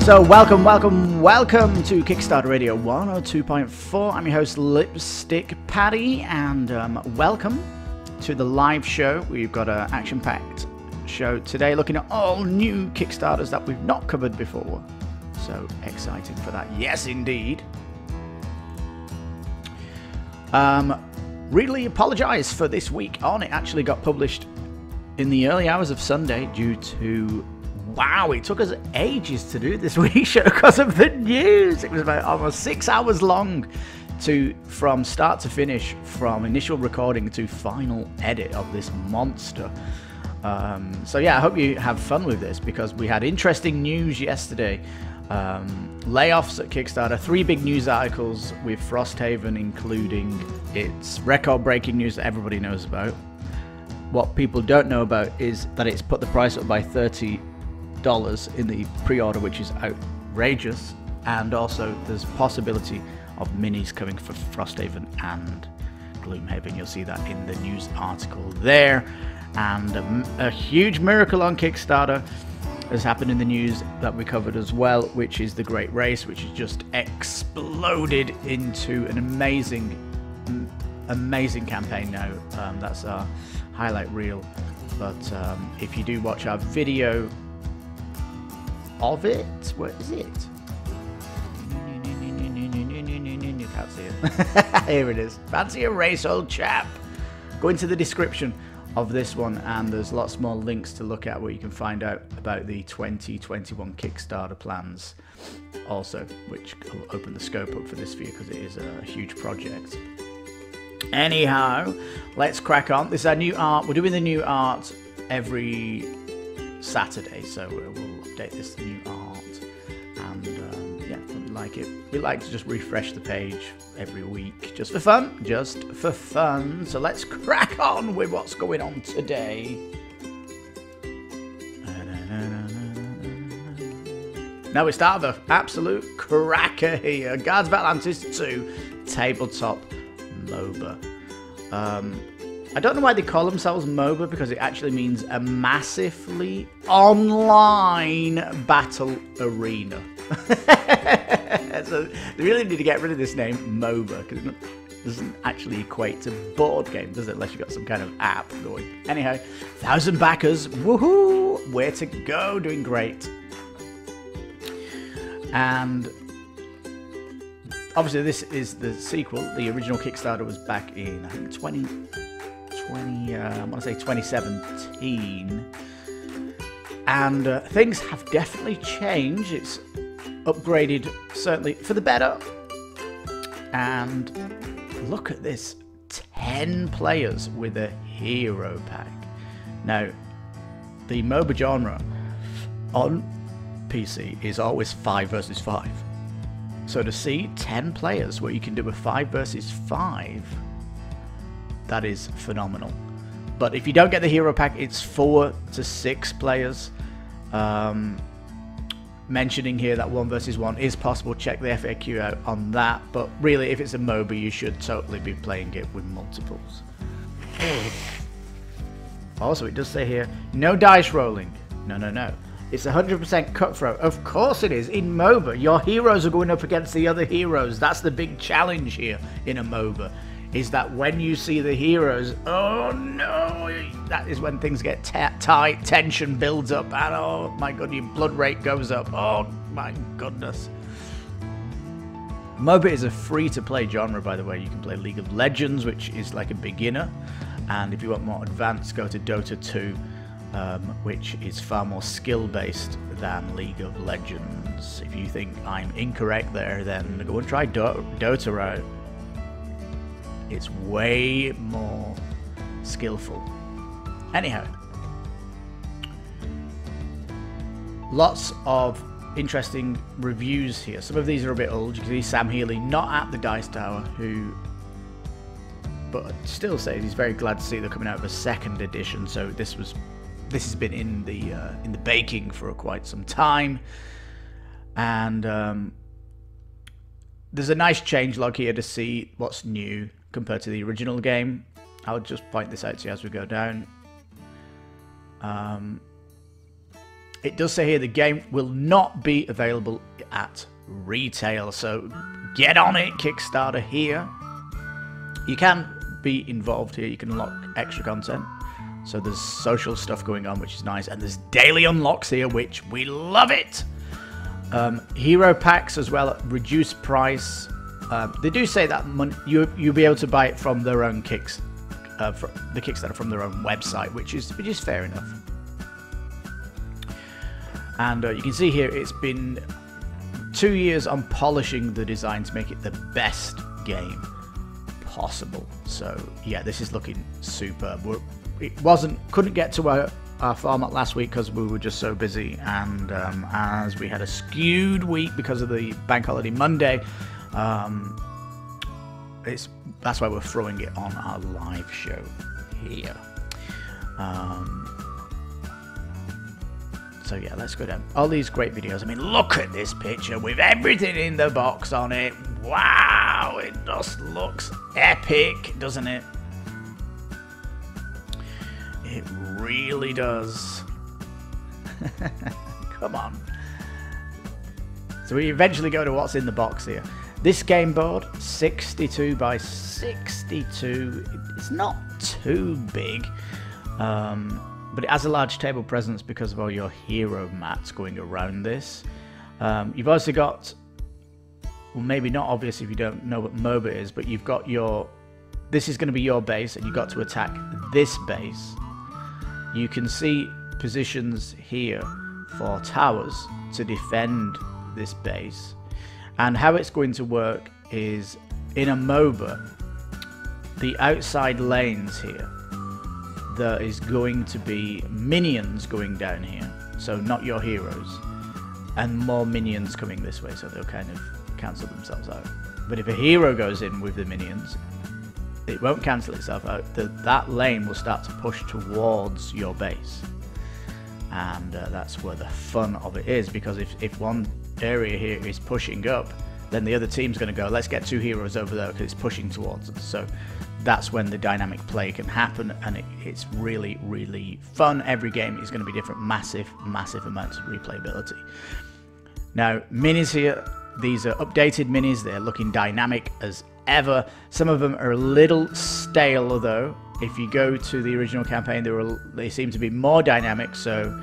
So welcome to Kickstarter Radio 102.4. I'm your host Lipstickpaddy, and welcome to the live show. We've got an action-packed show today looking at all new Kickstarters that we've not covered before. So exciting for that. Yes, indeed. Really apologise for this week on. It actually got published in the early hours of Sunday due to... Wow, it took us ages to do this week's show because of the news. It was about almost 6 hours long from start to finish, from initial recording to final edit of this monster. So yeah, I hope you have fun with this because we had interesting news yesterday. Layoffs at Kickstarter, 3 big news articles with Frosthaven including its record-breaking news that everybody knows about. What people don't know about is that it's put the price up by $30 in the pre-order, which is outrageous, and also there's possibility of minis coming for Frosthaven and Gloomhaven. You'll see that in the news article there. And a huge miracle on Kickstarter has happened in the news that we covered as well, which is the Great Race, which has just exploded into an amazing campaign now. That's our highlight reel, but if you do watch our video of it, where is it? You can't see it. Here it is. Fancy a race, old chap. Go into the description of this one, and there's lots more links to look at where you can find out about the 2021 Kickstarter plans also, which will open the scope up for this for you because it is a huge project. Anyhow, let's crack on. This is our new art. We're doing the new art every Saturday, so we'll update this new art, and yeah, we like it. We like to just refresh the page every week, just for fun. So let's crack on with what's going on today. Now we start with an absolute cracker here. Guards of Atlantis II Tabletop MOBA. I don't know why they call themselves MOBA, because it actually means a massively online battle arena. So they really need to get rid of this name MOBA, because it doesn't actually equate to board game, does it? Unless you've got some kind of app going. Anyhow, 1,000 backers, woohoo! Where to go, doing great. And obviously this is the sequel. The original Kickstarter was back in, I think, 2017, and things have definitely changed. It's upgraded, certainly for the better. And look at this, 10 players with a hero pack. Now, the MOBA genre on PC is always 5 versus 5. So to see 10 players where you can do a 5 versus 5, that is phenomenal. But if you don't get the hero pack, it's 4 to 6 players. Mentioning here that 1 versus 1 is possible. Check the FAQ out on that. But really, if it's a MOBA, you should totally be playing it with multiples. Also, it does say here, no dice rolling. No. It's 100% cutthroat. Of course it is. In MOBA, your heroes are going up against the other heroes. That's the big challenge here in a MOBA. Is that when you see the heroes, oh no, that is when things get tight, tension builds up, and oh my god, your blood rate goes up. Oh my goodness. MOBA is a free-to-play genre, by the way. You can play League of Legends, which is like a beginner, and if you want more advanced, go to Dota 2, which is far more skill-based than League of Legends. If you think I'm incorrect there, then go and try Dota out. It's way more skillful. Anyhow, lots of interesting reviews here. Some of these are a bit old. You can see Sam Healy, not at the Dice Tower, but still says he's very glad to see they're coming out with a 2nd edition. So this has been in the baking for quite some time, and there's a nice changelog here to see what's new compared to the original game. I'll just point this out to you as we go down. it does say here the game will not be available at retail, so get on it, Kickstarter here. You can be involved here, you can unlock extra content, so there's social stuff going on, which is nice, and there's daily unlocks here, which we love it. Hero packs as well at reduced price. They do say that you'll be able to buy it from their own the Kickstarter from their own website, which is fair enough. And you can see here it's been 2 years on polishing the design to make it the best game possible. So yeah, this is looking superb. Couldn't get to our format last week because we were just so busy, and as we had a skewed week because of the bank holiday Monday, that's why we're throwing it on our live show here. So yeah, let's go down all these great videos. I mean, look at this picture with everything in the box on it. Wow, it just looks epic, doesn't it? It really does. Come on. So we eventually go to what's in the box here. This game board, 62 by 62. It's not too big, but it has a large table presence because of all your hero mats going around this. You've also got, well, maybe not obvious if you don't know what MOBA is, but you've got this is going to be your base, and you've got to attack this base. You can see positions here for towers to defend this base. And how it's going to work is, in a MOBA, the outside lanes here, there is going to be minions going down here, so not your heroes, and more minions coming this way, so they'll kind of cancel themselves out. But if a hero goes in with the minions, it won't cancel itself out. That lane will start to push towards your base, and that's where the fun of it is, because if one area here is pushing up, then the other team's going to go, let's get 2 heroes over there because it's pushing towards us. So that's when the dynamic play can happen, and it's really, really fun. Every game is going to be different. Massive amounts of replayability. Now, minis here, these are updated minis. They're looking dynamic as ever. Some of them are a little stale, though. If you go to the original campaign, they seem to be more dynamic, so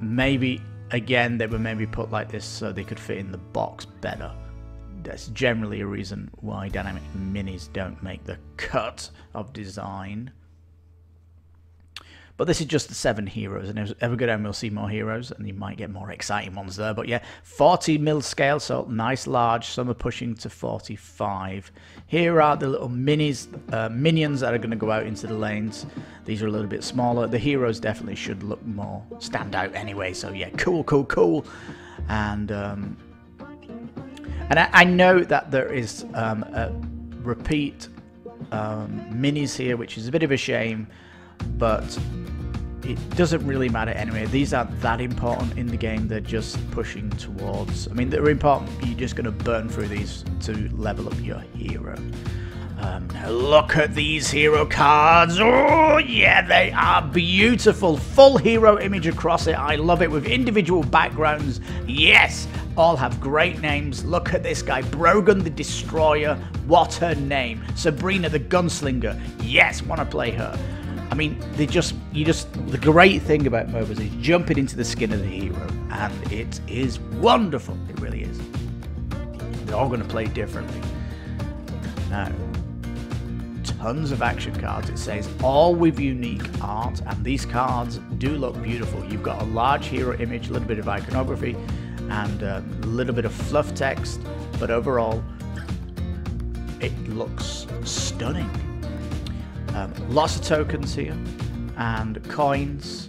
maybe again they were maybe put like this so they could fit in the box better. That's generally a reason why dynamic minis don't make the cut of design. But this is just the 7 heroes, and as we go down we'll see more heroes, and you might get more exciting ones there. But yeah, 40mm scale, so nice large. Some are pushing to 45. Here are the little minions that are going to go out into the lanes. These are a little bit smaller. The heroes definitely should look more stand out anyway. So yeah, cool. And I know that there is a repeat minis here, which is a bit of a shame, but it doesn't really matter anyway. These aren't that important in the game. They're just pushing towards, I mean, they're important. You're just going to burn through these to level up your hero. Now look at these hero cards. Oh yeah, they are beautiful. Full hero image across it. I love it, with individual backgrounds. Yes, all have great names. Look at this guy, Brogan the Destroyer. What her name? Sabrina the Gunslinger. Yes, want to play her. I mean, the great thing about MOBAs is jumping into the skin of the hero, and it is wonderful. It really is. They're all going to play differently. Now, tons of action cards. It says all with unique art, and these cards do look beautiful. You've got a large hero image, a little bit of iconography, and a little bit of fluff text, but overall, it looks stunning. Lots of tokens here and coins.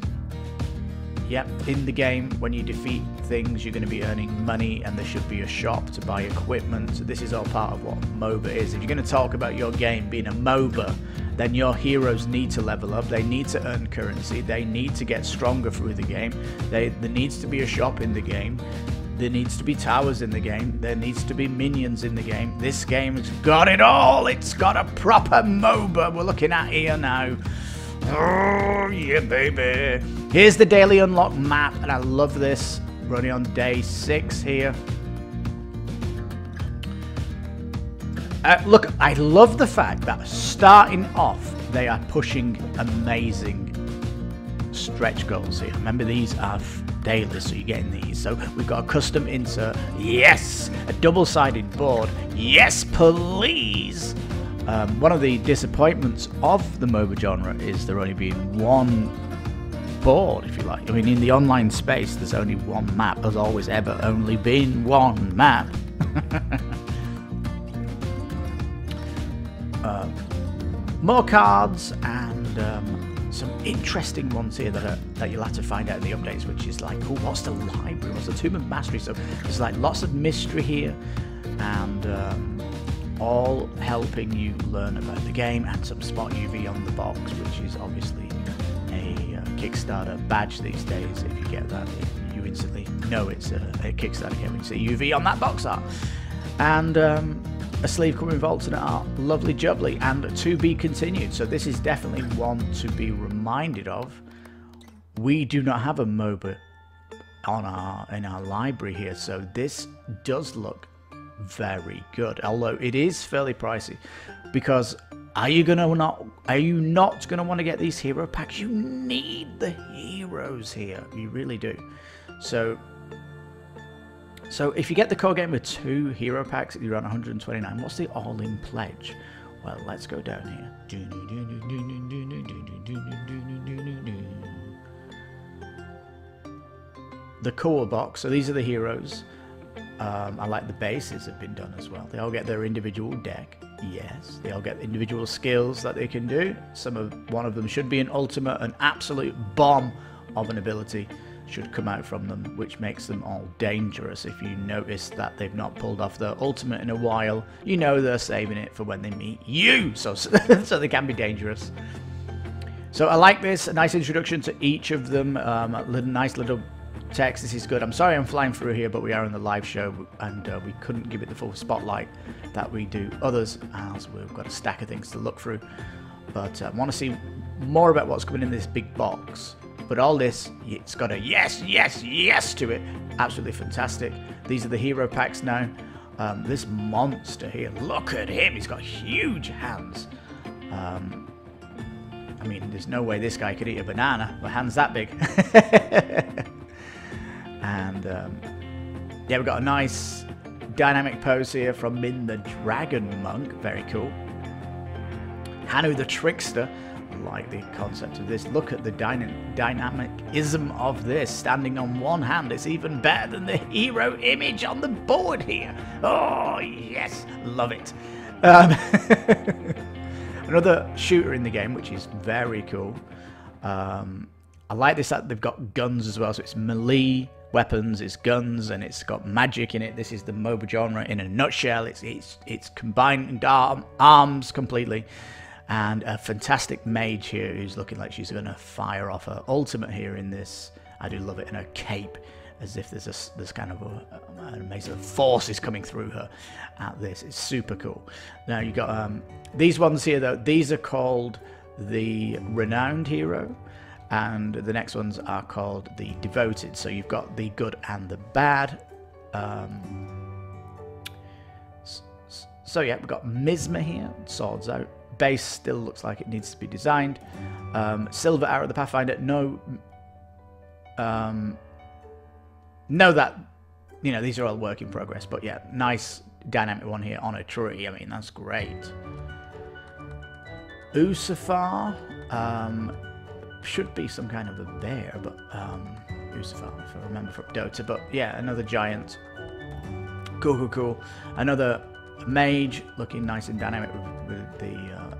Yep, in the game, when you defeat things, you're going to be earning money, and there should be a shop to buy equipment. So this is all part of what MOBA is. If you're going to talk about your game being a MOBA, then your heroes need to level up. They need to earn currency. They need to get stronger through the game. There needs to be a shop in the game. There needs to be towers in the game. There needs to be minions in the game. This game's got it all. It's got a proper MOBA we're looking at here now. Oh, yeah, baby. Here's the daily unlock map, and I love this. We're only on day 6 here. Look, I love the fact that starting off, they are pushing amazing stretch goals here. Remember, these are daily, so you're getting these. So we've got a custom insert. Yes! A double-sided board. Yes, please! One of the disappointments of the MOBA genre is there only being one board, if you like. I mean, in the online space, there's only one map. There's always ever only been one map. More cards and some interesting ones here that you'll have to find out in the updates, which is like, oh, what's the library? What's the Tomb of Mastery? So there's like lots of mystery here, and all helping you learn about the game, and some Spot UV on the box, which is obviously a Kickstarter badge these days. If you get that, you instantly know it's a Kickstarter game when you see UV on that box art. And a sleeve coming with alternate art, lovely jubbly, and to be continued. So this is definitely one to be reminded of. We do not have a MOBA in our library here, so this does look very good, although it is fairly pricey. Because are you not gonna want to get these hero packs? You need the heroes here, you really do. So if you get the core game with 2 hero packs, you're on 129. What's the all-in pledge? Well, let's go down here. The core box. So these are the heroes. I like the bases have been done as well. They all get their individual deck. Yes, they all get individual skills that they can do. One of them should be an ultimate, an absolute bomb of an ability should come out from them, which makes them all dangerous. If you notice that they've not pulled off their ultimate in a while, you know they're saving it for when they meet you, so they can be dangerous. So I like this, a nice introduction to each of them, nice little text. This is good. I'm sorry I'm flying through here, but we are in the live show, and we couldn't give it the full spotlight that we do others, as we've got a stack of things to look through. But I want to see more about what's coming in this big box. But all this, it's got a yes, yes, yes to it. Absolutely fantastic. These are the hero packs now. This monster here, look at him. He's got huge hands. I mean, there's no way this guy could eat a banana with hands that big. And yeah, we've got a nice dynamic pose here from Min the Dragon Monk. Very cool. Hanu the Trickster. Like the concept of this. Look at the dynamicism of this. Standing on one hand, it's even better than the hero image on the board here. Oh yes, love it. Another shooter in the game, which is very cool. I like this that they've got guns as well, so it's melee weapons, it's guns, and it's got magic in it. This is the MOBA genre in a nutshell. It's combined arms completely. And a fantastic mage here who's looking like she's going to fire off her ultimate here in this. I do love it, in her cape, as if there's kind of an amazing force is coming through her at this. It's super cool. Now you got these ones here though. These are called the Renowned Hero, and the next ones are called the Devoted. So you've got the good and the bad. So yeah, we've got Misma here, swords out. Base still looks like it needs to be designed. Silver Arrow, the Pathfinder. No, that, you know, these are all work in progress. But yeah, nice dynamic one here on a tree. I mean, that's great. Usafar should be some kind of a bear, but Usafar, if I remember from Dota. But yeah, another giant. Cool. Another mage looking nice and dynamic with the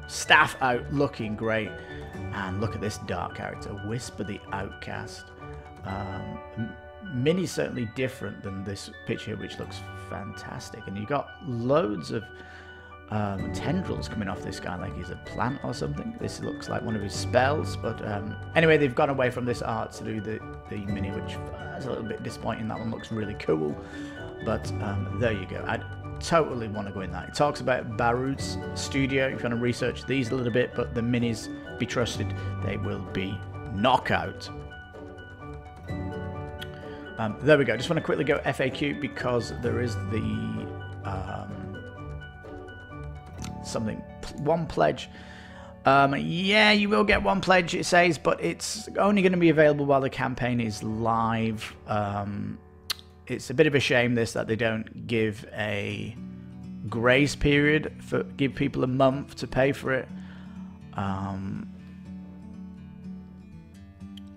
staff out, looking great. And look at this dark character, Whisper the Outcast. Mini's certainly different than this picture, which looks fantastic. And you got loads of tendrils coming off this guy, like he's a plant or something. This looks like one of his spells. But anyway, they've gone away from this art to do the mini, which is a little bit disappointing. That one looks really cool. But there you go. I totally want to go in that. It talks about Barut's studio. If you want to research these a little bit, but the minis be trusted. They will be knockout. There we go. Just want to quickly go FAQ because there is the one pledge. Yeah, you will get one pledge, it says, but it's only going to be available while the campaign is live. It's a bit of a shame that they don't give a grace period give people a month to pay for it.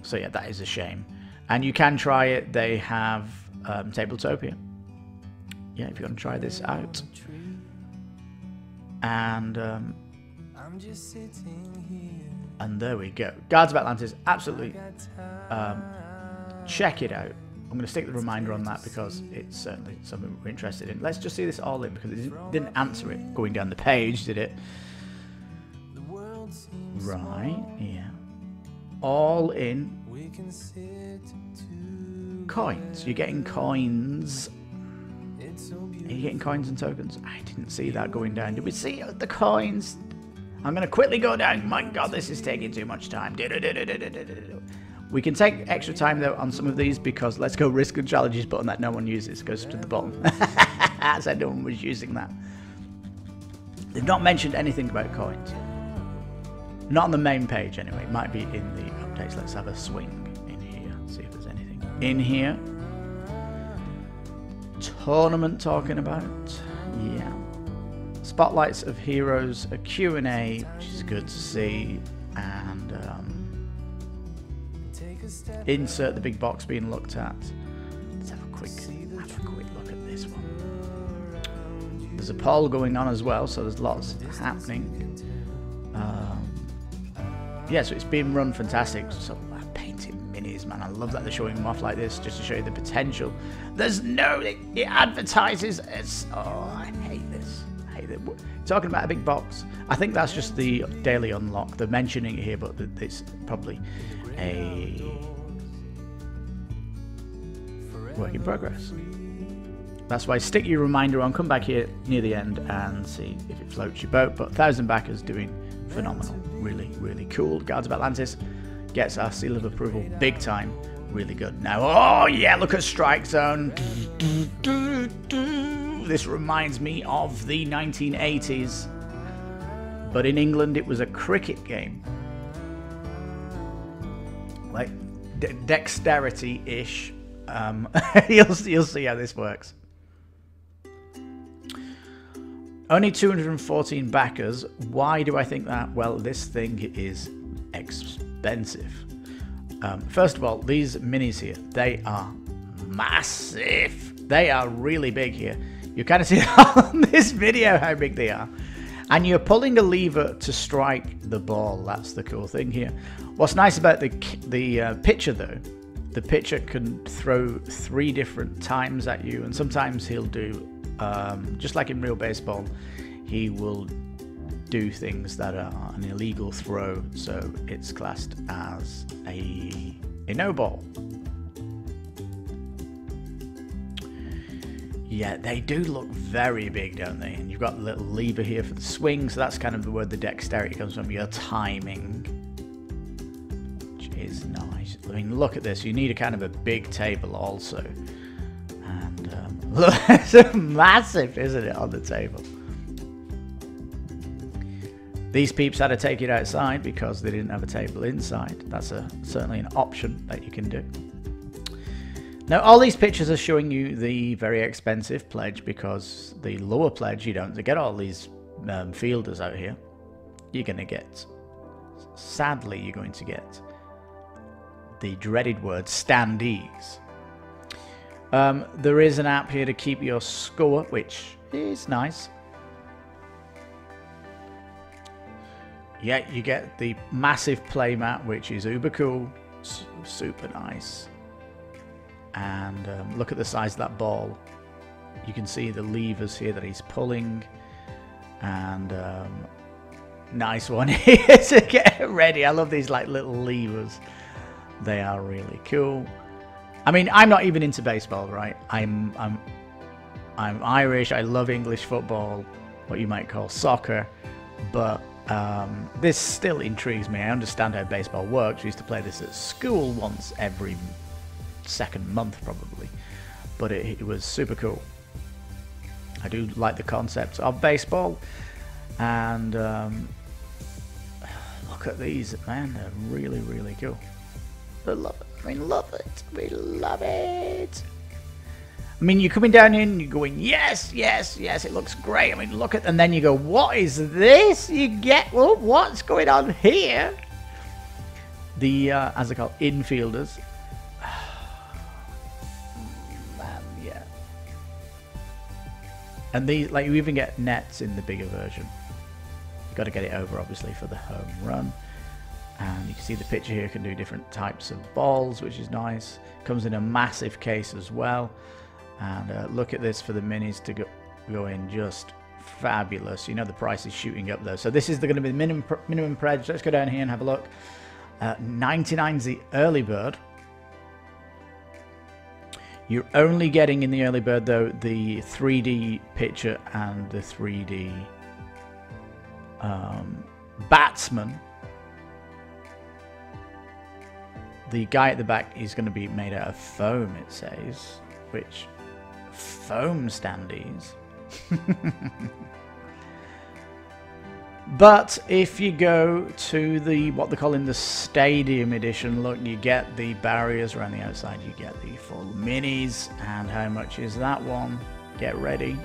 So yeah, that is a shame. And you can try it. They have Tabletopia. Yeah, if you want to try this out. And there we go. Guards of Atlantis, absolutely. Check it out. I'm going to stick the reminder on that because it's certainly something we're interested in. Let's just see this all in because it didn't answer it going down the page, did it? Right, yeah. All in. Coins. You're getting coins. Are you getting coins and tokens? I didn't see that going down. Did we see the coins? I'm going to quickly go down. My God, this is taking too much time. We can take extra time, though, on some of these because let's go risk and challenges button that no one uses goes to the bottom. I said no one was using that. They've not mentioned anything about coins. Not on the main page, anyway. It might be in the updates. Let's have a swing in here. See if there's anything in here. Tournament talking about. Yeah. Spotlights of Heroes, a Q&A, which is good to see. And insert the big box being looked at. Let's have a quick look at this one. There's a poll going on as well, so there's lots happening. Yeah, so it's being run fantastic. So painting minis, man, I love that they're showing them off like this just to show you the potential. There's no, it advertises as, oh, I hate this. I hate it. Talking about a big box, I think that's just the daily unlock. They're mentioning it here, but it's probably a work in progress. That's why stick your reminder on, come back here near the end and see if it floats your boat. But 1,000 backers doing phenomenal. Really, really cool. Guards of Atlantis gets our seal of approval big time. Really good. Now, oh yeah, look at StrikeZone. This reminds me of the 1980s. But in England, it was a cricket game. Like dexterity-ish. You'll see how this works. Only 214 backers. Why do I think that? Well, this thing is expensive. First of all, these minis here, they are massive. They are really big here. You kind of see on this video how big they are. And you're pulling a lever to strike the ball. That's the cool thing here. What's nice about the pitcher, though, the pitcher can throw 3 different times at you, and sometimes he'll do, just like in real baseball, he will do things that are an illegal throw, so it's classed as a no ball. Yeah, they do look very big, don't they? And you've got a little lever here for the swing, so that's kind of where the dexterity comes from, your timing, which is nice. I mean, look at this. You need a kind of a big table also. And look, it's massive, isn't it, on the table? These peeps had to take it outside because they didn't have a table inside. That's certainly an option that you can do. Now, all these pictures are showing you the very expensive pledge because the lower pledge, you don't get all these fielders out here. You're going to get, sadly, you're going to get the dreaded word standees. There is an app here to keep your score, which is nice. Yeah, you get the massive playmat, which is uber cool, super nice. And look at the size of that ball. You can see the levers here that he's pulling. And nice one here to get ready. I love these like little levers. They are really cool. I mean, I'm not even into baseball, right? I'm Irish. I love English football, what you might call soccer. But This still intrigues me. I understand how baseball works. We used to play this at school once every second month probably, but it was super cool. I do like the concept of baseball, and look at these, man, they're really, really cool. I love it. We love it. We love it. I mean, you're coming down in, you're going, yes, yes, yes, it looks great. I mean, look at, and then you go, what is this? You get, well, what's going on here? The, as they call infielders. Man, yeah. And these, like, you even get nets in the bigger version. You've got to get it over, obviously, for the home run. And you can see the picture here can do different types of balls, which is nice. Comes in a massive case as well. And look at this for the minis to go in, just fabulous. You know the price is shooting up though. So this is going to be the minimum price. Let's go down here and have a look. 99's the early bird. You're only getting in the early bird though the 3D picture and the 3D batsman. The guy at the back is going to be made out of foam, it says, which foam standees. But if you go to the what they're calling the stadium edition, look, you get the barriers around the outside, you get the full minis. And how much is that one? Get ready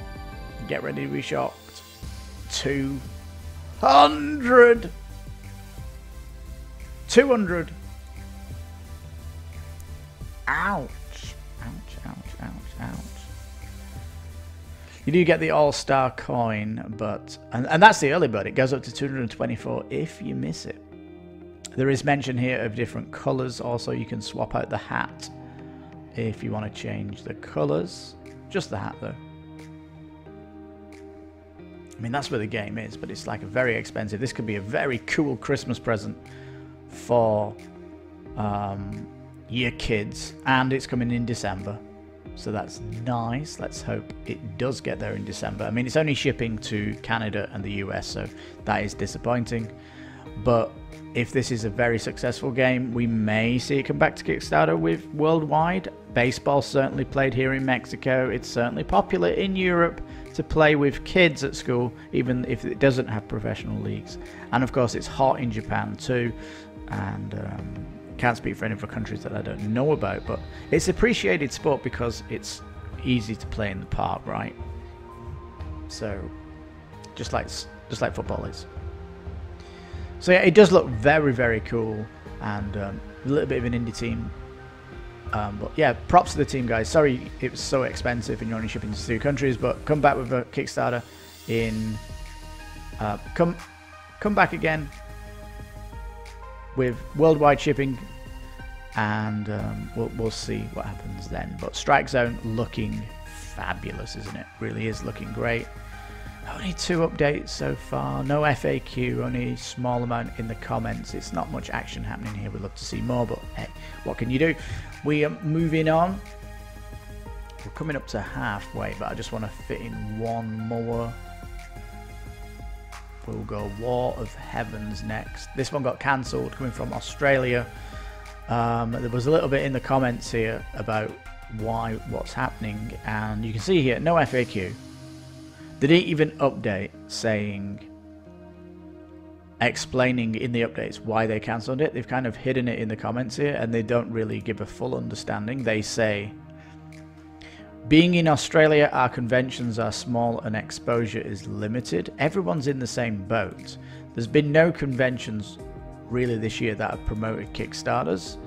to be shocked. 200. Ouch. Ouch, ouch, ouch, ouch. You do get the all-star coin, but and that's the early bird. It goes up to 224 if you miss it. There is mention here of different colors. Also, you can swap out the hat if you want to change the colors. Just the hat, though. I mean, that's where the game is, but it's like a very expensive. This could be a very cool Christmas present for your kids, and it's coming in December, so that's nice. Let's hope it does get there in December. I mean, it's only shipping to Canada and the US, so that is disappointing, but if this is a very successful game, we may see it come back to Kickstarter with worldwide. Baseball certainly played here in Mexico. It's certainly popular in Europe to play with kids at school, even if it doesn't have professional leagues. And of course, it's hot in Japan too, and can't speak for any other countries that I don't know about, but it's appreciated sport because it's easy to play in the park, right? So just like football is. So yeah, it does look very, very cool, and a little bit of an indie team. But yeah, props to the team, guys. Sorry it was so expensive and you're only shipping to 2 countries, but come back with a Kickstarter in come back again with worldwide shipping, and we'll see what happens then. But StrikeZone looking fabulous, isn't it? Really is looking great. Only 2 updates so far, no FAQ, only a small amount in the comments. It's not much action happening here. We'd love to see more, but hey, what can you do? We are moving on. We're coming up to halfway, but I just want to fit in one more. We'll go War of Heavens next. This one got cancelled, coming from Australia. There was a little bit in the comments here about what's happening, and you can see here, no FAQ. They didn't even update explaining in the updates why they cancelled it. They've kind of hidden it in the comments here, and they don't really give a full understanding. They say, being in Australia, our conventions are small and exposure is limited. Everyone's in the same boat. There's been no conventions really this year that have promoted Kickstarters.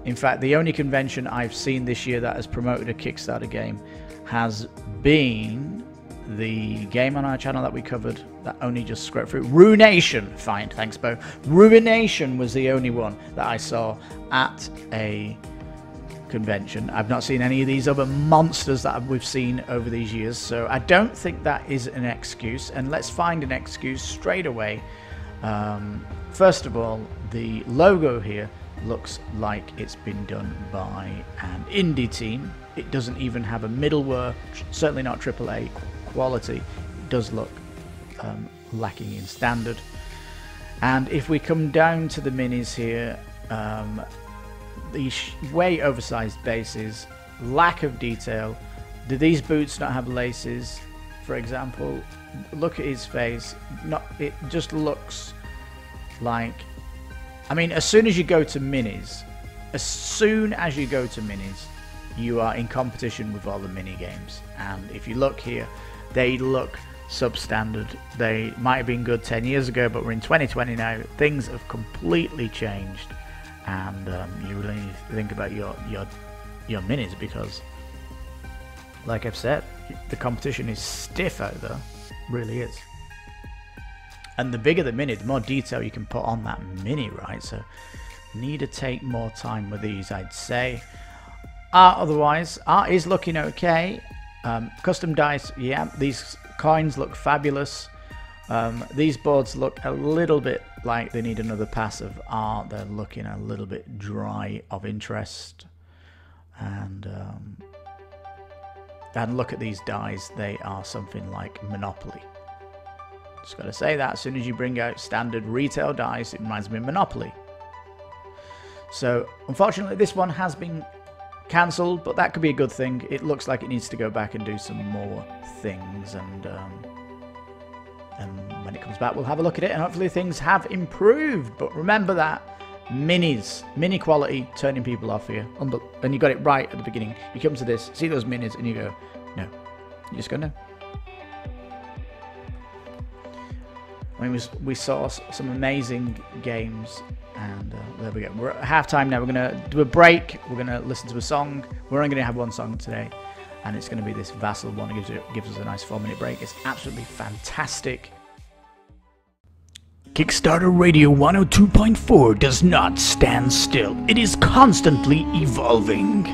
In fact, the only convention I've seen this year that has promoted a Kickstarter game has been the game on our channel that we covered that only just scraped through. Ruination! Fine, thanks, Bo. Ruination was the only one that I saw at a convention. I've not seen any of these other monsters that we've seen over these years, so I don't think that is an excuse, and let's find an excuse straight away. First of all, the logo here looks like it's been done by an indie team. It doesn't even have a middleware, certainly not AAA quality. It does look lacking in standard. And if we come down to the minis here, these way oversized bases, lack of detail. Do these boots not have laces, for example? Look at his face. It just looks like, I mean, as soon as you go to minis, you are in competition with all the mini games. And if you look here, they look substandard. They might have been good 10 years ago, but we're in 2020 now. Things have completely changed, and you really need to think about your minis, because, like I've said, the competition is stiff out there. Really is. And the bigger the mini, the more detail you can put on that mini, right? So need to take more time with these, I'd say. Otherwise, art is looking okay. Custom dice, yeah, these coins look fabulous. These boards look a little bit like they need another pass of art. They're looking a little bit dry of interest. And look at these dies, they are something like Monopoly. Just gotta say that, as soon as you bring out standard retail dice, it reminds me of Monopoly. So unfortunately this one has been cancelled, but that could be a good thing. It looks like it needs to go back and do some more things, and when it comes back we'll have a look at it, and hopefully things have improved. But remember that mini quality turning people off here, and you got it right at the beginning. You come to this, see those minis, and you go no. You just go no. I mean, we saw some amazing games, and there we go. We're at halftime now. We're going to do a break. We're going to listen to a song. We're only going to have one song today, and it's going to be this Vassal one. It gives us a nice 4-minute break. It's absolutely fantastic. Kickstarter Radio 102.4 does not stand still. It is constantly evolving.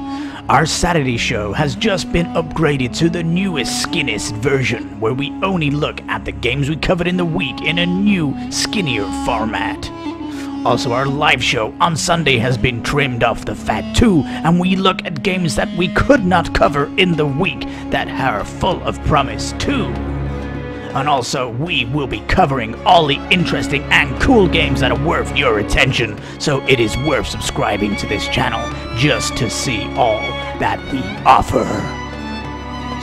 Our Saturday show has just been upgraded to the newest, skinniest version, where we only look at the games we covered in the week in a new, skinnier format. Also, our live show on Sunday has been trimmed off the fat too, and we look at games that we could not cover in the week that are full of promise too. And also, we will be covering all the interesting and cool games that are worth your attention, so it is worth subscribing to this channel just to see all that we offer.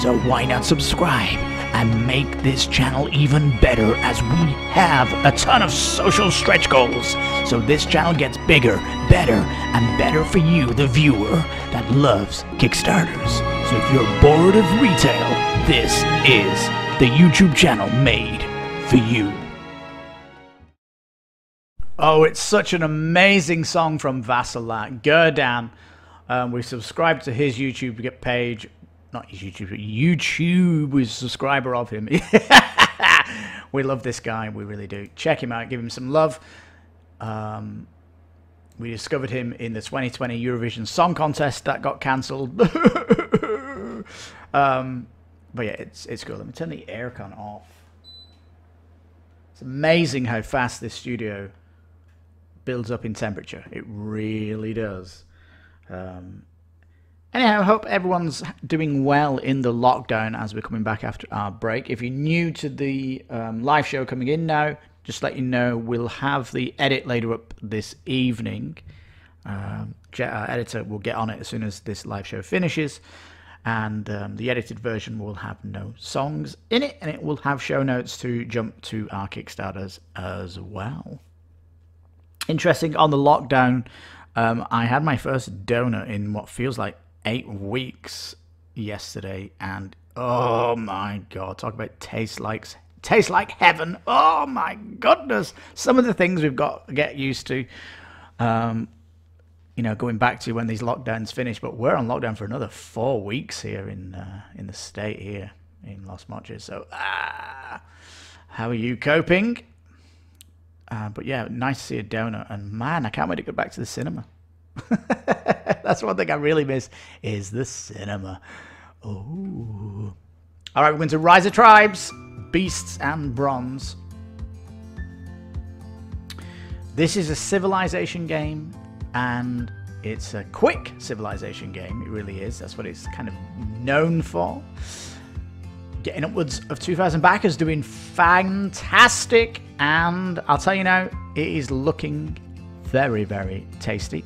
So why not subscribe and make this channel even better, as we have a ton of social stretch goals, so this channel gets bigger, better, and better for you, the viewer that loves Kickstarters. So if you're bored of retail, this is the YouTube channel made for you. Oh, it's such an amazing song from Vassal, Gurdan. We subscribed to his YouTube page. Not his YouTube, but YouTube. We're a subscriber of him. We love this guy, we really do. Check him out, give him some love. We discovered him in the 2020 Eurovision Song Contest that got cancelled. But yeah, it's cool. Let me turn the aircon off. It's amazing how fast this studio builds up in temperature. It really does. Anyhow, I hope everyone's doing well in the lockdown as we're coming back after our break. If you're new to the live show coming in now, just let you know we'll have the edit later up this evening. Our editor will get on it as soon as this live show finishes. And the edited version will have no songs in it, and it will have show notes to jump to our Kickstarters as well. Interesting, on the lockdown, I had my first donor in what feels like 8 weeks yesterday, and oh my god, talk about tastes like heaven. Oh my goodness, some of the things we've got to get used to. You know, going back to when these lockdowns finish, but we're on lockdown for another 4 weeks here in the state here in Los Mochis. So, how are you coping? But yeah, nice to see a donor, and man, I can't wait to go back to the cinema. That's one thing I really miss, is the cinema. Oh, all right, we're going to Rise of Tribes, Beasts and Bronze. This is a civilization game, and it's a quick civilization game. It really is. That's what it's kind of known for. getting upwards of 2,000 backers, doing fantastic. And I'll tell you now, it is looking very, very tasty.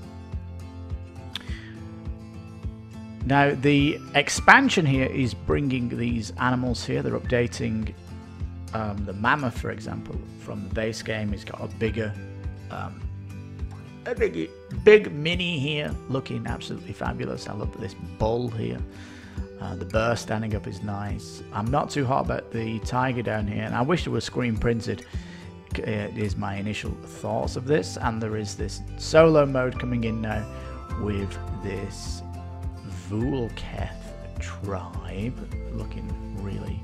Now, the expansion here is bringing these animals here. They're updating the mammoth, for example, from the base game. He's got a bigger, big mini here, looking absolutely fabulous. I love this bull here. The bear standing up is nice. I'm not too hot about the tiger down here, and I wish it was screen printed. It is my initial thoughts of this, and there is this solo mode coming in now with this Vulketh tribe, looking really,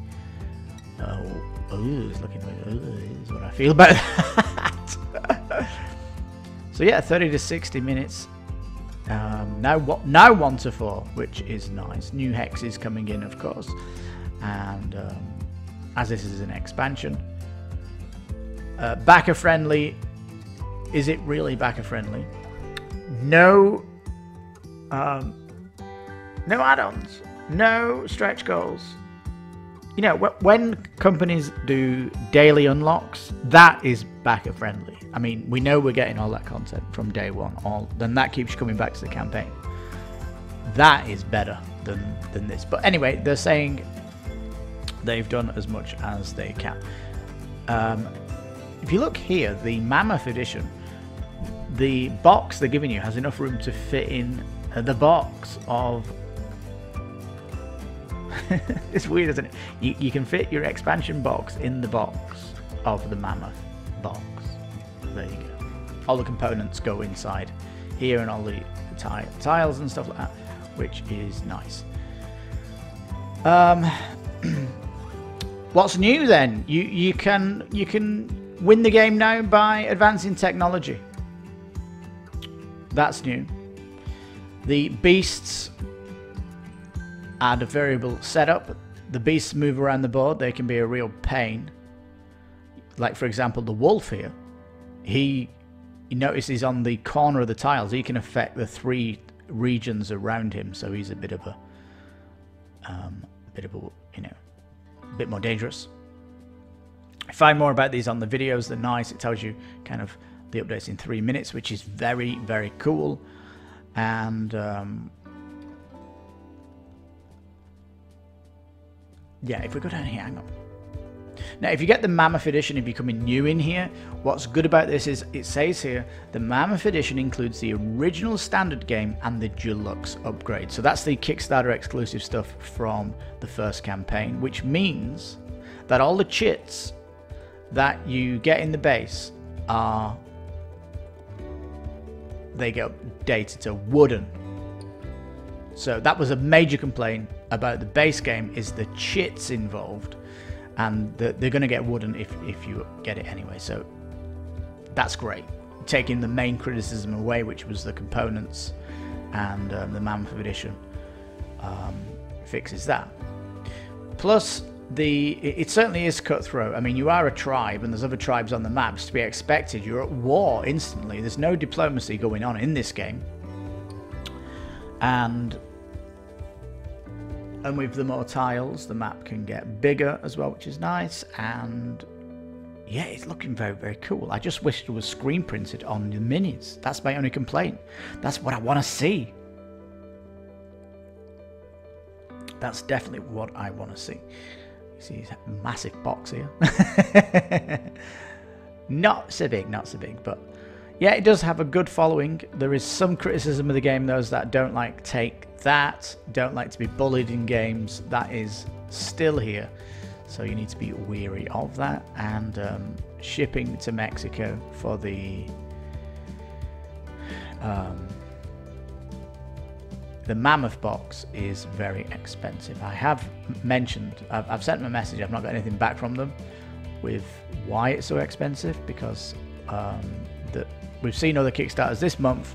it's looking really, is what I feel about that. So yeah, 30 to 60 minutes. Now 1 to 4, which is nice. New hexes coming in, of course, and as this is an expansion, backer friendly. Is it really backer friendly? No. No add-ons, no stretch goals. You know, when companies do daily unlocks, that is backer friendly. I mean, we know we're getting all that content from day one, then that keeps coming back to the campaign. That is better than this. But anyway, they're saying they've done as much as they can. If you look here, the Mammoth Edition, the box they're giving you has enough room to fit in the box of... It's weird, isn't it? You can fit your expansion box in the box of the Mammoth box. There you go. All the components go inside here, and all the tiles and stuff like that, which is nice. What's new then? You can win the game now by advancing technology. That's new. The beasts add a variable setup. The beasts move around the board. They can be a real pain. Like, for example, the wolf here. You notice he's on the corner of the tiles. He can affect the 3 regions around him, so he's a bit of a bit more dangerous. Find more about these on the videos. They're nice. It tells you kind of the updates in 3 minutes, which is very, very cool. And yeah, if we go down here, hang on. Now, if you get the Mammoth Edition, if you're coming new in here, what's good about this is it says here, the Mammoth Edition includes the original standard game and the deluxe upgrade. So that's the Kickstarter exclusive stuff from the first campaign, which means that all the chits that you get in the base they get updated to wooden. So that was a major complaint about the base game, is the chits involved, and they're going to get wooden if you get it anyway. So that's great, taking the main criticism away, which was the components, and the Mammoth Edition fixes that. Plus, it certainly is cutthroat. I mean, you are a tribe, and there's other tribes on the maps. To be expected, you're at war instantly. There's no diplomacy going on in this game, and with the more tiles, the map can get bigger as well, which is nice. And yeah, it's looking very, very cool. I just wish it was screen printed on the minis. That's my only complaint. That's what I want to see. That's definitely what I want to see. You see this massive box here. Not so big, but yeah, it does have a good following. There is some criticism of the game, those that don't like don't like to be bullied in games. That is still here, so you need to be wary of that. And shipping to Mexico for the Mammoth box is very expensive. I have mentioned, I've sent them a message. I've not got anything back from them with why it's so expensive, because we've seen other Kickstarters this month.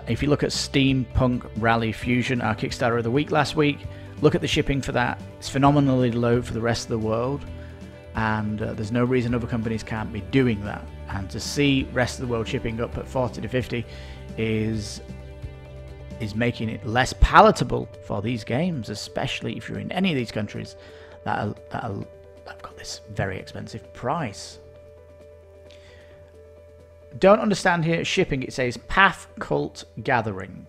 If you look at Steampunk Rally Fusion, our Kickstarter of the week last week, look at the shipping for that. It's phenomenally low for the rest of the world, and there's no reason other companies can't be doing that. And to see rest of the world shipping up at 40 to 50 is is making it less palatable for these games, especially if you're in any of these countries that have got this very expensive price. Don't understand here. Shipping, it says Path Cult Gathering.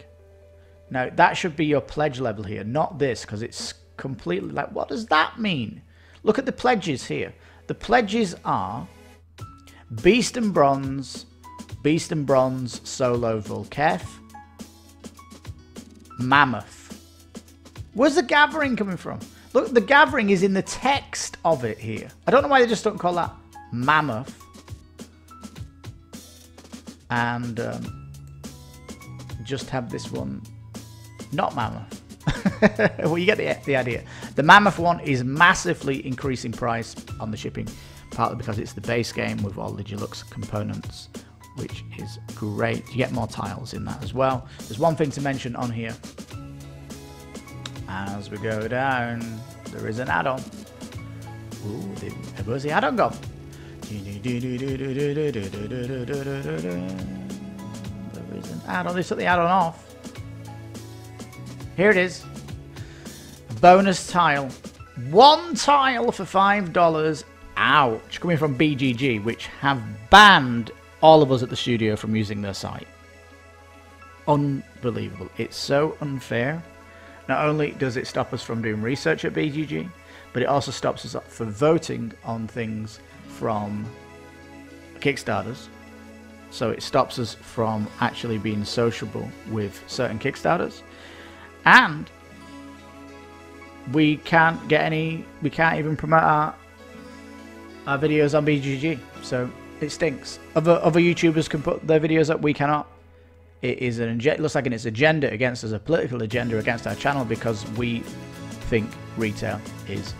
Now, that should be your pledge level here, not this, because it's completely like, what does that mean? Look at the pledges here. The pledges are Beast and Bronze Solo Volketh, Mammoth. Where's the gathering coming from? Look, the gathering is in the text of it here. I don't know why they just don't call that Mammoth. And just have this one not Mammoth. Well, you get the idea. The Mammoth one is massively increasing price on the shipping, partly because it's the base game with all the deluxe components, which is great. You get more tiles in that as well. There's one thing to mention on here. As we go down, there is an add-on. Ooh, where's the add-on gone? There is an add-on. They took the add-on off. Here it is. Bonus tile. One tile for $5. Ouch. Coming from BGG, which have banned all of us at the studio from using their site. Unbelievable. It's so unfair. Not only does it stop us from doing research at BGG, but it also stops us from voting on things from Kickstarters. So it stops us from actually being sociable with certain Kickstarters. And we can't even promote our videos on BGG. So it stinks. Other YouTubers can put their videos up, we cannot. It is it looks like it's agenda against us, a political agenda against our channel, because we think retail is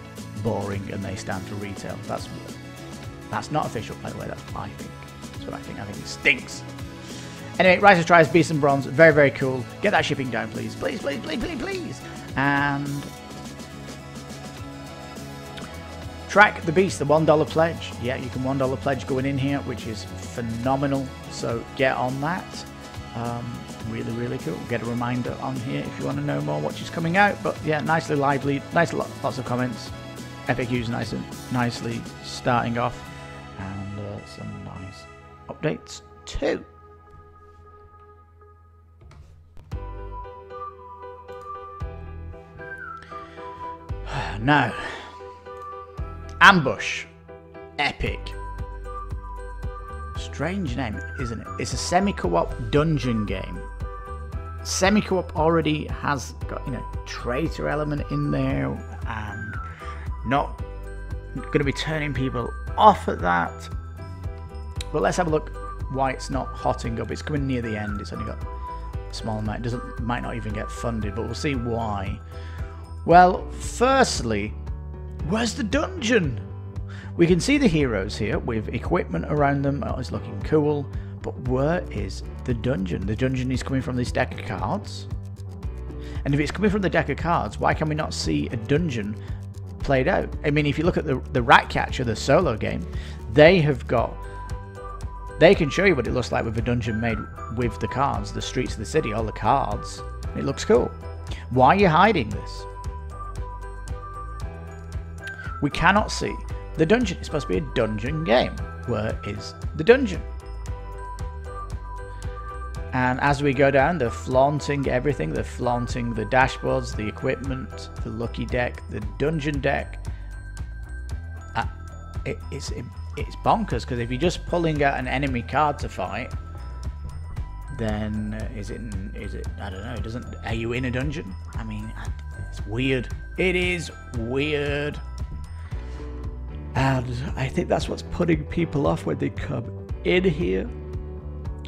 boring and they stand for retail. That's not official, by the way. That's what I think. That's what I think. I think it stinks. Anyway, Rise of Tries, Beast and Bronze, very, very cool. Get that shipping down, please. Please, please, please, please, please. And Track the Beast, the $1 pledge. Yeah, you can $1 pledge going in here, which is phenomenal. So get on that. Really, really cool. Get a reminder on here if you want to know more what is coming out. But yeah, nicely lively, lots of comments. FAQs nicely starting off, and some nice updates too. Now, Ambush, epic. Strange name, isn't it? It's a semi-co-op dungeon game. Semi-co-op already has got, traitor element in there, and not going to be turning people off at that. But let's have a look why it's not hotting up. It's coming near the end. It's only got a small amount. It might not even get funded, but we'll see why. Well, firstly, where's the dungeon? We can see the heroes here with equipment around them. Oh, it's looking cool. But where is the dungeon? The dungeon is coming from this deck of cards. And if it's coming from the deck of cards, why can we not see a dungeon played out? I mean, if you look at the Ratcatcher, the solo game, they can show you what it looks like with a dungeon made with the cards, the streets of the city, all the cards. It looks cool. Why are you hiding this? We cannot see the dungeon. It's supposed to be a dungeon game. Where is the dungeon? And as we go down, they're flaunting everything. They're flaunting the dashboards, the equipment, the lucky deck, the dungeon deck. It's bonkers, because if you're just pulling out an enemy card to fight, then is it I don't know, are you in a dungeon? I mean, it's weird. It is weird. And I think that's what's putting people off when they come in here.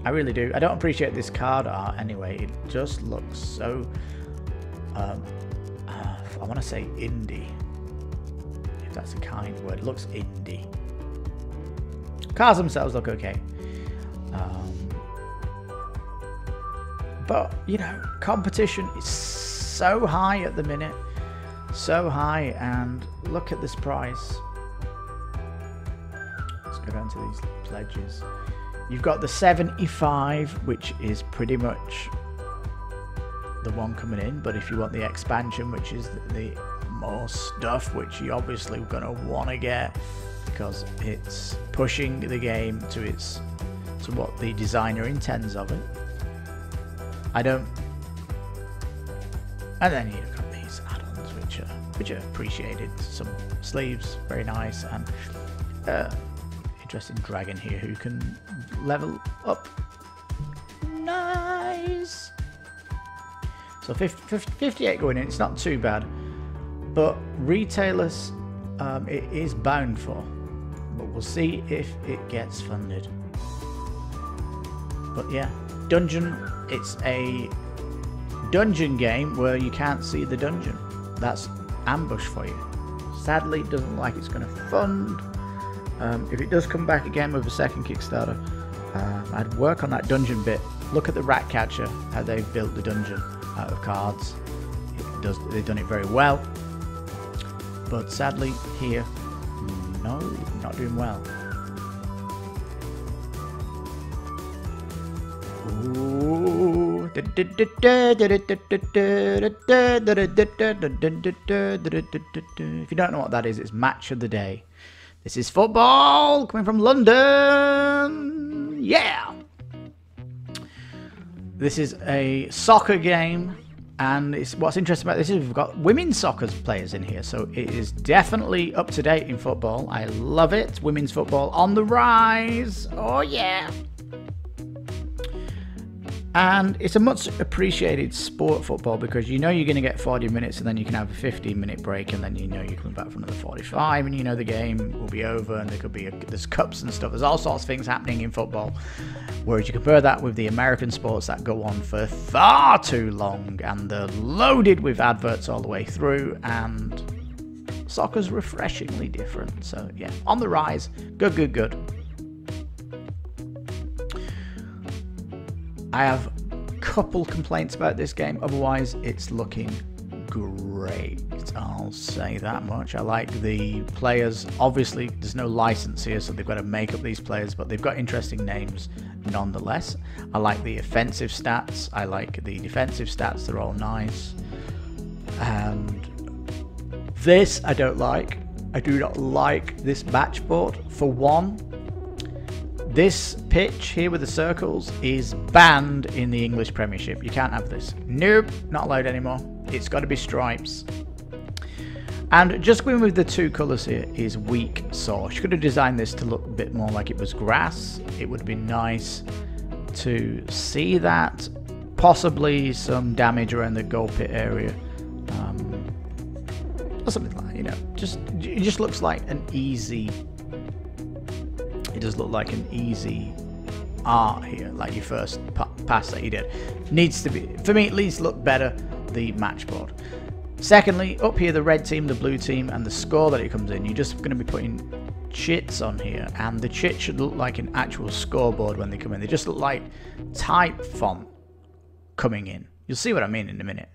I really do. I don't appreciate this card art anyway. It just looks so, I want to say indie, if that's a kind word. It looks indie. Cards themselves look okay. But, competition is so high at the minute. So high, and look at this price. Go down to these pledges. You've got the 75, which is pretty much the one coming in, but if you want the expansion, which is the more stuff, which you're obviously going to want to get because it's pushing the game to what the designer intends of it. And then you've got these add-ons which are appreciated. Some sleeves, very nice, and interesting dragon here who can level up. Nice. So 58 going in. It's not too bad, but retailers it is bound for, but we'll see if it gets funded. But yeah, dungeon. It's a dungeon game where you can't see the dungeon. That's ambush for you. Sadly, it doesn't look like it's going to fund. If it does come back again with a second Kickstarter, I'd work on that dungeon bit. Look at the rat catcher, how they've built the dungeon out of cards. They've done it very well. But sadly, here, no, not doing well. Ooh. If you don't know what that is, it's match of the day. This is football coming from London. Yeah. This is a soccer game, and what's interesting about this is we've got women's soccer players in here, so it is definitely up to date in football. I love it. Women's football on the rise. Oh yeah. And it's a much appreciated sport, football, because you know you're going to get 40 minutes and then you can have a 15-minute break, and then you know you're coming back for another 45, and you know the game will be over, and there could be there's cups and stuff. There's all sorts of things happening in football. Whereas you compare that with the American sports that go on for far too long, and they're loaded with adverts all the way through, and soccer's refreshingly different. So yeah, on the rise. Good, good, good. I have a couple complaints about this game. Otherwise, it's looking great. I'll say that much. I like the players. Obviously, there's no license here, so they've got to make up these players, but they've got interesting names nonetheless. I like the offensive stats. I like the defensive stats. They're all nice. And this I don't like. I do not like this match board. For one, this pitch here with the circles is banned in the English Premiership. You can't have this. Nope, not allowed anymore. It's got to be stripes. And just going with the two colours here is weak sauce. You could have designed this to look a bit more like it was grass. It would have been nice to see that. Possibly some damage around the goal pit area. Or something like that, you know. It just looks like an easy... It does look like an easy art here, like your first pass that you did. Needs to be, for me at least, look better, the match board. Secondly, up here, the red team, the blue team, and the score that it comes in, you're just going to be putting chits on here, and the chit should look like an actual scoreboard when they come in. They just look like type font coming in. You'll see what I mean in a minute.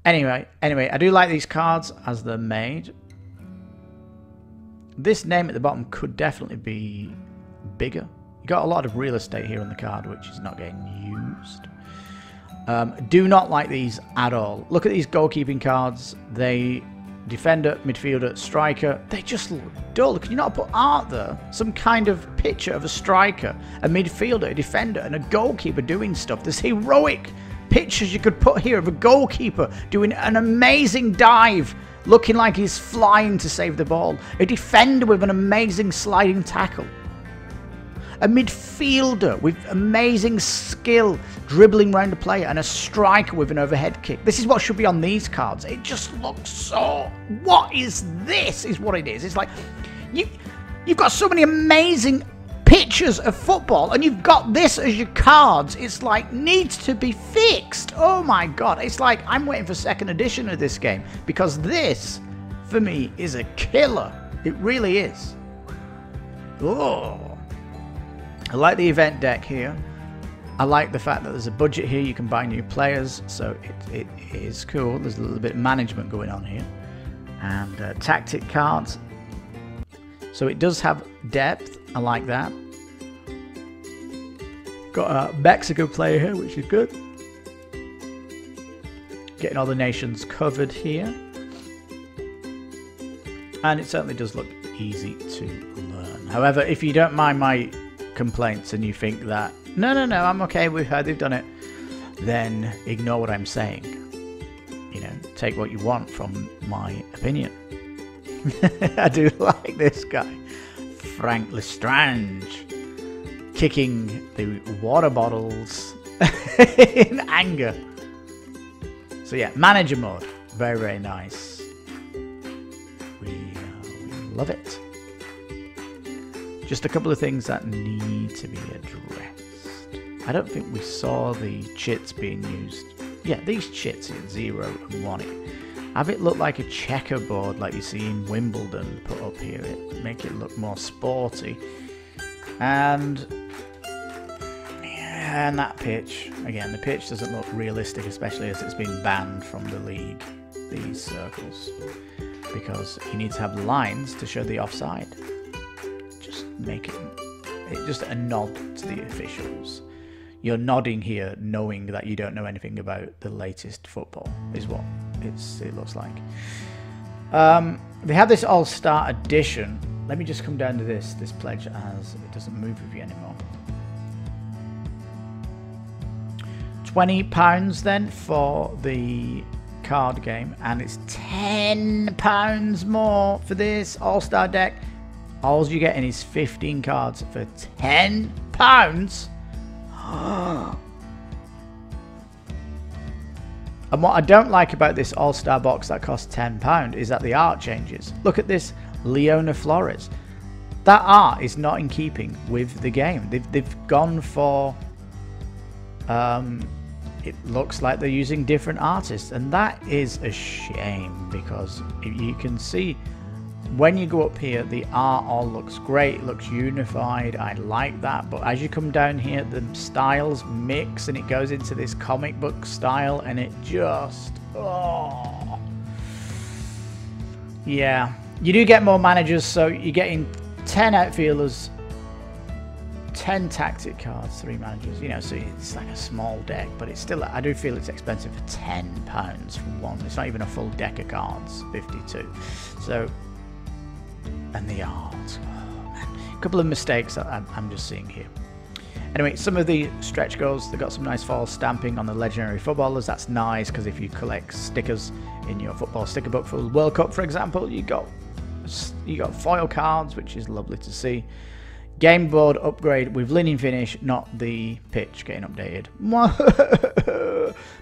Anyway, I do like these cards as they're made. This name at the bottom could definitely be bigger. You got a lot of real estate here on the card, which is not getting used. Do not like these at all. Look at these goalkeeping cards. They defender, midfielder, striker. They just look dull. Can you not put art there? Some kind of picture of a striker, a midfielder, a defender, and a goalkeeper doing stuff. There's heroic pictures you could put here of a goalkeeper doing an amazing dive, looking like he's flying to save the ball. A defender with an amazing sliding tackle. A midfielder with amazing skill dribbling around the player. And a striker with an overhead kick. This is what should be on these cards. It just looks so... What is this? Is what it is. It's like... You've got so many amazing pictures of football, and you've got this as your cards. It's like, needs to be fixed. Oh my god. It's like, I'm waiting for second edition of this game, because this, for me, is a killer. It really is. Oh. I like the event deck here. I like the fact that there's a budget here. You can buy new players, so it is cool. There's a little bit of management going on here. And tactic cards. So it does have depth. I like that. Got a Mexico player here, which is good. getting all the nations covered here. And it certainly does look easy to learn. However, if you don't mind my complaints and you think that, no, I'm okay, we've heard they've done it, then ignore what I'm saying. You know, take what you want from my opinion. I do like this guy, Frank Lestrange, kicking the water bottles in anger. So yeah, manager mode, very, very nice. We love it. Just a couple of things that need to be addressed. I don't think we saw the chits being used. Yeah, these chits here, 0 and 1. Have it look like a checkerboard like you see in Wimbledon put up here. Make it look more sporty. And yeah, and that pitch. Again, the pitch doesn't look realistic, especially as it's been banned from the league, these circles. Because you need to have lines to show the offside. Just make it just a nod to the officials. You're nodding here knowing that you don't know anything about the latest football, is what it looks like. They have this All-Star Edition. Let me just come down to this pledge as it doesn't move with you anymore. £20 then for the card game, and it's £10 more for this All-Star deck. All you're getting is 15 cards for £10. And what I don't like about this All-Star box that costs £10 is that the art changes. Look at this Leona Flores. That art is not in keeping with the game. They've gone for it looks like they're using different artists, and that is a shame, because you can see when you go up here the art all looks great, it looks unified, I like that, but as you come down here the styles mix and it goes into this comic book style, and it just yeah, you do get more managers, so you're getting 10 outfielders, 10 tactic cards, 3 managers, you know, so it's like a small deck, but it's still, I do feel it's expensive for £10 for one. It's not even a full deck of cards, 52. So, and the art, oh man, a couple of mistakes that I'm just seeing here. Anyway, some of the stretch goals, they've got some nice fall stamping on the legendary footballers. That's nice, because if you collect stickers in your football sticker book for the World Cup, for example, you got foil cards, which is lovely to see. Game board upgrade with linen finish, not the pitch getting updated.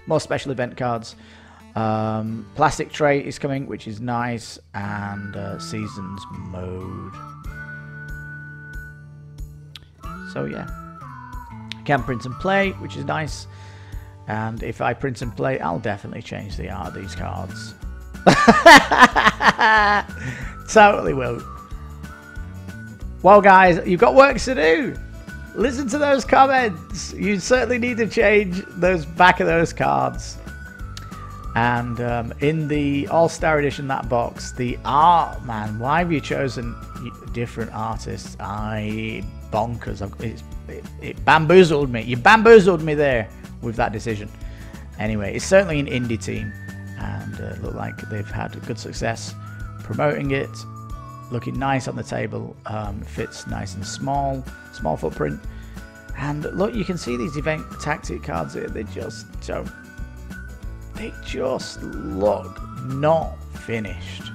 More special event cards. Plastic tray is coming, which is nice, and seasons mode. So yeah, can print and play, which is nice. And if I print and play, I'll definitely change the art of these cards. Totally will. Well, guys, you've got work to do. Listen to those comments. You certainly need to change those back of those cards. And in the All-Star Edition, that box, the art, man, why have you chosen different artists? Bonkers. It bamboozled me. You bamboozled me there with that decision. Anyway, it's certainly an indie team, and look like they've had good success promoting it. Looking nice on the table, fits nice and small footprint. And look, you can see these event tactic cards here, they just look not finished.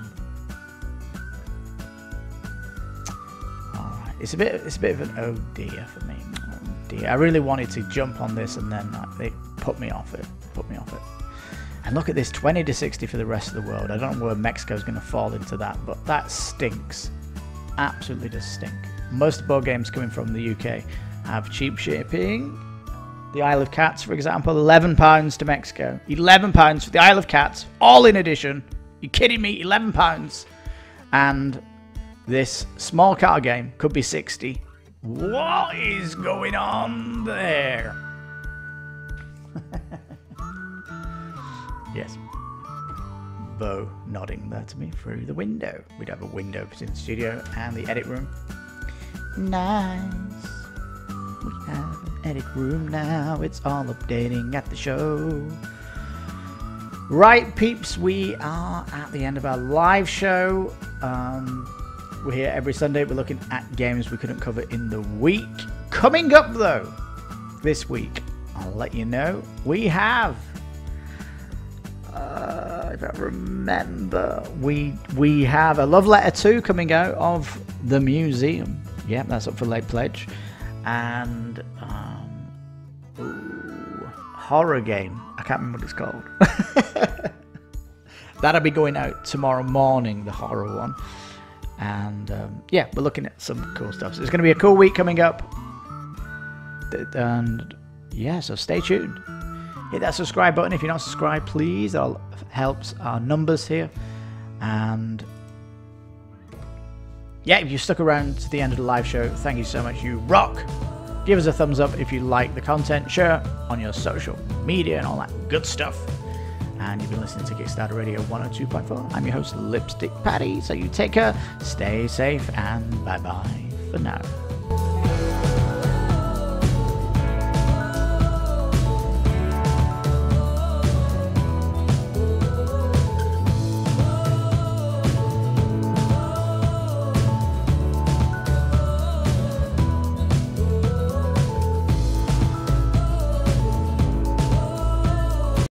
Alright, it's a bit of an oh dear for me. Oh dear. I really wanted to jump on this, and then they put me off it. And look at this, 20 to 60 for the rest of the world. I don't know where Mexico's going to fall into that, but that stinks. Absolutely does stink. Most board games coming from the UK have cheap shipping. The Isle of Cats, for example, £11 to Mexico. £11 for the Isle of Cats, all in edition. You kidding me? £11. And this small card game could be 60. What is going on there? Yes. Bo nodding there to me through the window. We'd have a window between the studio and the edit room. Nice. We have an edit room now. It's all updating at the show. Right, peeps, we are at the end of our live show. We're here every Sunday. We're looking at games we couldn't cover in the week. Coming up, though, this week, I'll let you know, we have, if I remember, we have a Love Letter 2 coming out of the museum. Yeah, that's up for late pledge. And horror game. I can't remember what it's called. That'll be going out tomorrow morning, the horror one. And yeah, we're looking at some cool stuff. So it's going to be a cool week coming up. And yeah, so stay tuned. Hit that subscribe button if you're not subscribed, please. That helps our numbers here. And yeah, if you stuck around to the end of the live show, thank you so much. You rock. Give us a thumbs up if you like the content. Share on your social media and all that good stuff. And you've been listening to Kickstarter Radio 102.4. I'm your host, Lipstickpaddy. So you take care, stay safe, and bye-bye for now.